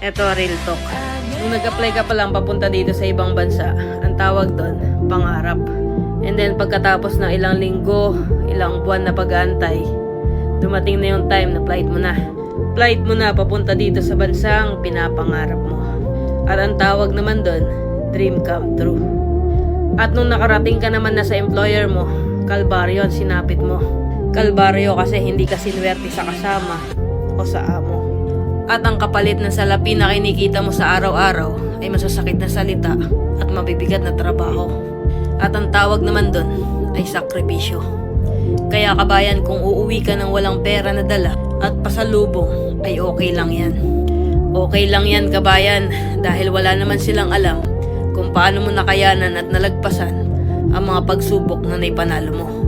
Eto, real talk. Nung nag-apply ka pa lang papunta dito sa ibang bansa, ang tawag doon, pangarap. And then pagkatapos ng ilang linggo, ilang buwan na pag-aantay, dumating na yung time na flight mo na. Flight mo na papunta dito sa bansang pinapangarap mo. At ang tawag naman doon, dream come true. At nung nakarating ka naman na sa employer mo, kalbaryo ang sinapit mo. Kalbaryo kasi hindi ka sinwerte sa kasama o sa amo. At ang kapalit ng salapi na kinikita mo sa araw-araw ay masasakit na salita at mabibigat na trabaho. At ang tawag naman doon ay sakripisyo. Kaya kabayan, kung uuwi ka ng walang pera na dala at pasalubong ay okay lang yan. Okay lang yan kabayan, dahil wala naman silang alam kung paano mo nakayanan at nalagpasan ang mga pagsubok na naipanalo mo.